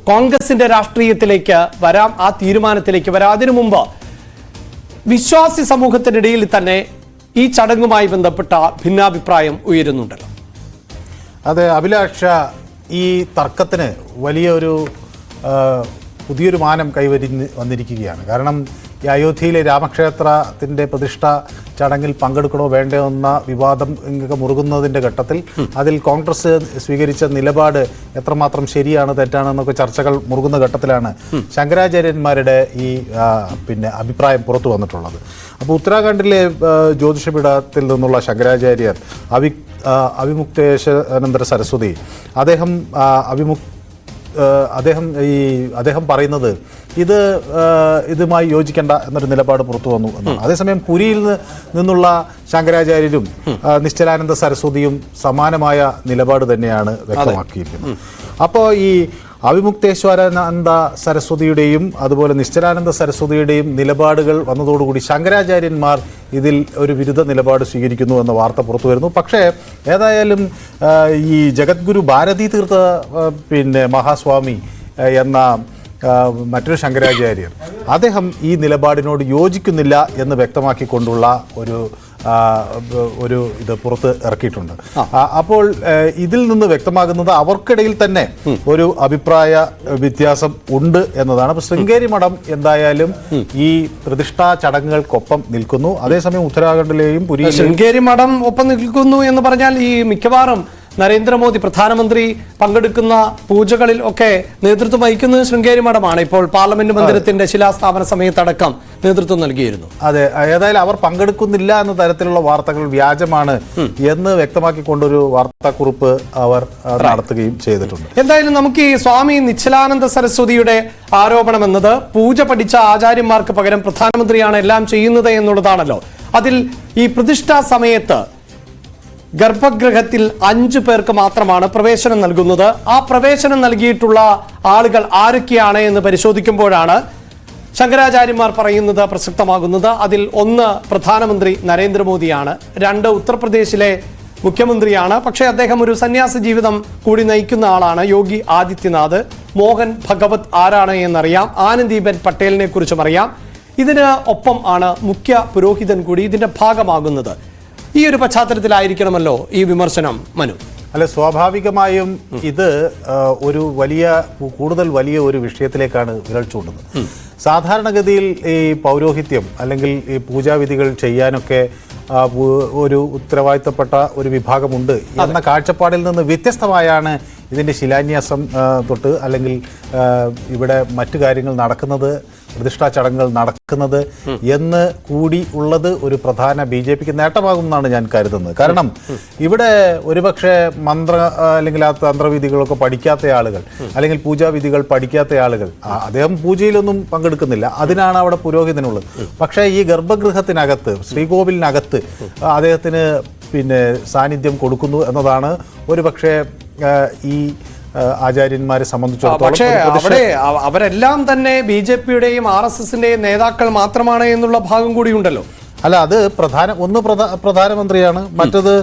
കോൺഗ്രസിന്റെ രാഷ്ട്രീയത്തിലേക്ക് വരാം, ആ തീരുമാനത്തിലേക്ക് വരാം. അതിനു മുമ്പ് വിശ്വാസി സമൂഹത്തിനിടയിൽ തന്നെ ഈ ചടങ്ങുമായി ബന്ധപ്പെട്ട ഭിന്നാഭിപ്രായം ഉയരുന്നുണ്ടല്ലോ. അതെ അഭിലാഷ, ഈ തർക്കത്തിന് വലിയൊരു പുതിയൊരു മാനം വന്നിരിക്കുകയാണ്. കാരണം ഈ അയോധ്യയിലെ രാമക്ഷേത്രത്തിൻ്റെ പ്രതിഷ്ഠ ചടങ്ങിൽ പങ്കെടുക്കണോ വേണ്ടോ എന്ന വിവാദം മുറുകുന്നതിൻ്റെ ഘട്ടത്തിൽ അതിൽ കോൺഗ്രസ് സ്വീകരിച്ച നിലപാട് എത്രമാത്രം ശരിയാണ് തെറ്റാണെന്നൊക്കെ ചർച്ചകൾ മുറുകുന്ന ഘട്ടത്തിലാണ് ശങ്കരാചാര്യന്മാരുടെ ഈ അഭിപ്രായം പുറത്തു വന്നിട്ടുള്ളത്. അപ്പോൾ ഉത്തരാഖണ്ഡിലെ ജ്യോതിഷപീഠത്തിൽ നിന്നുള്ള ശങ്കരാചാര്യർ അവിമുക്തേശാനന്ദ സരസ്വതി അദ്ദേഹം പറയുന്നത് ഇതുമായി യോജിക്കേണ്ട എന്നൊരു നിലപാട് പുറത്തു വന്നു എന്നാണ്. അതേസമയം പുരിയിൽ നിന്നുള്ള ശങ്കരാചാര്യരും നിശ്ചലാനന്ദ സരസ്വതിയും സമാനമായ നിലപാട് തന്നെയാണ് വ്യക്തമാക്കിയിരിക്കുന്നത്. അപ്പോൾ ഈ അവിമുക്തേശ്വരാനന്ദ സരസ്വതിയുടെയും അതുപോലെ നിശ്ചലാനന്ദ സരസ്വതിയുടെയും നിലപാടുകൾ വന്നതോടുകൂടി ശങ്കരാചാര്യന്മാർ ഇതിൽ ഒരു വിരുദ്ധ നിലപാട് സ്വീകരിക്കുന്നു എന്ന വാർത്ത പുറത്തു വരുന്നു. പക്ഷേ ഏതായാലും ഈ ജഗദ്ഗുരു ഭാരതീ തീർത്ഥ മഹാസ്വാമി എന്ന മറ്റൊരു ശങ്കരാചാര്യർ അദ്ദേഹം ഈ നിലപാടിനോട് യോജിക്കുന്നില്ല എന്ന് വ്യക്തമാക്കിക്കൊണ്ടുള്ള ഒരു ഇത് പുറത്ത് ഇറക്കിയിട്ടുണ്ട്. അപ്പോൾ ഇതിൽ നിന്ന് വ്യക്തമാകുന്നത് അവർക്കിടയിൽ തന്നെ ഒരു അഭിപ്രായ വ്യത്യാസം ഉണ്ട് എന്നതാണ്. അപ്പോൾ ശൃംഗേരി മഠം എന്തായാലും ഈ പ്രതിഷ്ഠാ ചടങ്ങുകൾക്കൊപ്പം നിൽക്കുന്നു. അതേസമയം ഉത്തരാഖണ്ഡിലെയും പുരിയിലെയും ശൃംഗേരി മഠം ഒപ്പം നിൽക്കുന്നു എന്ന് പറഞ്ഞാൽ ഈ മിക്കവാറും നരേന്ദ്രമോദി പ്രധാനമന്ത്രി പങ്കെടുക്കുന്ന പൂജകളിൽ ഒക്കെ നേതൃത്വം വഹിക്കുന്നത് ശൃംഗേരി മഠമാണ്. ഇപ്പോൾ പാർലമെന്റ് മന്ദിരത്തിന്റെ ശിലാസ്ഥാപന സമയത്തടക്കം നേതൃത്വം നൽകിയിരുന്നു. അതെ, ഏതായാലും അവർ പങ്കെടുക്കുന്നില്ല എന്ന തരത്തിലുള്ള വാർത്തകൾ വ്യാജമാണ് എന്ന് വ്യക്തമാക്കിക്കൊണ്ടൊരു വാർത്താക്കുറിപ്പ് അവർ നടത്തുകയും ചെയ്തിട്ടുണ്ട്. എന്തായാലും നമുക്ക് ഈ സ്വാമി നിശ്ചലാനന്ദ സരസ്വതിയുടെ ആരോപണം എന്നത് പൂജ പഠിച്ച ആചാര്യന്മാർക്ക് പകരം പ്രധാനമന്ത്രിയാണ് എല്ലാം ചെയ്യുന്നത് എന്നുള്ളതാണല്ലോ. അതിൽ ഈ പ്രതിഷ്ഠാ സമയത്ത് ഗർഭഗൃഹത്തിൽ 5 പേർക്ക് മാത്രമാണ് പ്രവേശനം നൽകുന്നത്. ആ പ്രവേശനം നൽകിയിട്ടുള്ള ആളുകൾ ആരൊക്കെയാണ് എന്ന് പരിശോധിക്കുമ്പോഴാണ് ശങ്കരാചാര്യന്മാർ പറയുന്നത് പ്രസക്തമാകുന്നത്. അതിൽ 1 പ്രധാനമന്ത്രി നരേന്ദ്രമോദിയാണ്, 2 ഉത്തർപ്രദേശിലെ മുഖ്യമന്ത്രിയാണ്, പക്ഷേ അദ്ദേഹം ഒരു സന്യാസ ജീവിതം കൂടി നയിക്കുന്ന ആളാണ്, യോഗി ആദിത്യനാഥ്. മോഹൻ ഭഗവത് ആരാണ് എന്നറിയാം, ആനന്ദീബെൻ പട്ടേലിനെ കുറിച്ചും അറിയാം. ഇതിന് ഒപ്പം ആണ് മുഖ്യ പുരോഹിതൻ കൂടി ഇതിന്റെ ഭാഗമാകുന്നത്. ഈ ഒരു പശ്ചാത്തലത്തിലായിരിക്കണമല്ലോ ഈ വിമർശനം, മനു. അല്ല, സ്വാഭാവികമായും ഇത് കൂടുതൽ വലിയ ഒരു വിഷയത്തിലേക്കാണ് വിരൽ ചൂണ്ടുന്നത്. സാധാരണഗതിയിൽ ഈ പൗരോഹിത്യം അല്ലെങ്കിൽ ഈ പൂജാവിധികൾ ചെയ്യാനൊക്കെ ഒരു ഉത്തരവാദിത്തപ്പെട്ട ഒരു വിഭാഗമുണ്ട് എന്ന കാഴ്ചപ്പാടിൽ നിന്ന് വ്യത്യസ്തമായാണ് ഇതിൻ്റെ ശിലാന്യാസം തൊട്ട് അല്ലെങ്കിൽ ഇവിടെ മറ്റു കാര്യങ്ങൾ നടക്കുന്നത്, പ്രതിഷ്ഠാ ചടങ്ങുകൾ നടക്കുന്നത് എന്ന് കൂടി ഉള്ളത് ഒരു പ്രധാന BJPക്ക് നേട്ടമാകും എന്നാണ് ഞാൻ കരുതുന്നത്. കാരണം ഇവിടെ ഒരുപക്ഷെ അല്ലെങ്കിൽ ആ തന്ത്രവിധികളൊക്കെ പഠിക്കാത്ത ആളുകൾ അല്ലെങ്കിൽ പൂജാവിധികൾ പഠിക്കാത്ത ആളുകൾ, അദ്ദേഹം പൂജയിലൊന്നും പങ്കെടുക്കുന്നില്ല, അതിനാണ് അവിടെ പുരോഹിതനുള്ളത്. പക്ഷേ ഈ ഗർഭഗൃഹത്തിനകത്ത് ശ്രീകോവിലിനകത്ത് അദ്ദേഹത്തിന് സാന്നിധ്യം കൊടുക്കുന്നു എന്നതാണ് ഒരുപക്ഷെ ഈ ആചാര്യന്മാരെ സംബന്ധിച്ചിടത്തോളം. പക്ഷേ അവിടെ അവരെല്ലാം തന്നെ BJPയുടെയും RSSന്റെയും നേതാക്കൾ മാത്രമാണ് എന്നുള്ള ഭാഗം കൂടി ഉണ്ടല്ലോ. അല്ല, അത് പ്രധാനമന്ത്രിയാണ്, മറ്റത്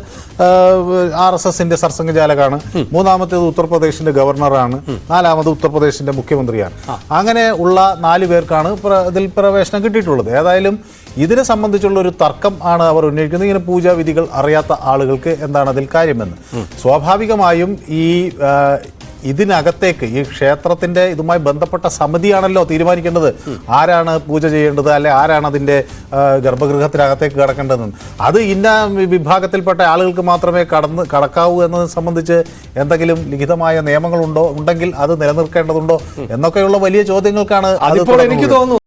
RSSന്റെ സർസംഘചാലകാണ്, മൂന്നാമത്തേത് ഉത്തർപ്രദേശിന്റെ ഗവർണറാണ്, നാലാമത് ഉത്തർപ്രദേശിന്റെ മുഖ്യമന്ത്രിയാണ്. അങ്ങനെ ഉള്ള 4 പേർക്കാണ് ഇതിൽ പ്രവേശനം കിട്ടിയിട്ടുള്ളത്. ഏതായാലും ഇതിനെ സംബന്ധിച്ചുള്ള ഒരു തർക്കം ആണ് അവർ ഉന്നയിക്കുന്നത്. ഇങ്ങനെ പൂജാവിധികൾ അറിയാത്ത ആളുകൾക്ക് എന്താണ് അതിൽ കാര്യമെന്ന്. സ്വാഭാവികമായും ഇതിനകത്തേക്ക് ഈ ക്ഷേത്രത്തിന്റെ ഇതുമായി ബന്ധപ്പെട്ട സമിതിയാണല്ലോ തീരുമാനിക്കേണ്ടത് ആരാണ് പൂജ ചെയ്യേണ്ടത്, അല്ലെ ആരാണ് അതിന്റെ ഗർഭഗൃഹത്തിനകത്തേക്ക് കടക്കേണ്ടതെന്ന്. അത് ഇന്ന വിഭാഗത്തിൽപ്പെട്ട ആളുകൾക്ക് മാത്രമേ കടക്കാവൂ എന്നത് സംബന്ധിച്ച് എന്തെങ്കിലും ലിഖിതമായ നിയമങ്ങളുണ്ടോ, ഉണ്ടെങ്കിൽ അത് നിലനിർത്തേണ്ടതുണ്ടോ എന്നൊക്കെയുള്ള വലിയ ചോദ്യങ്ങൾക്കാണ് അതിപ്പോൾ എനിക്ക് തോന്നുന്നു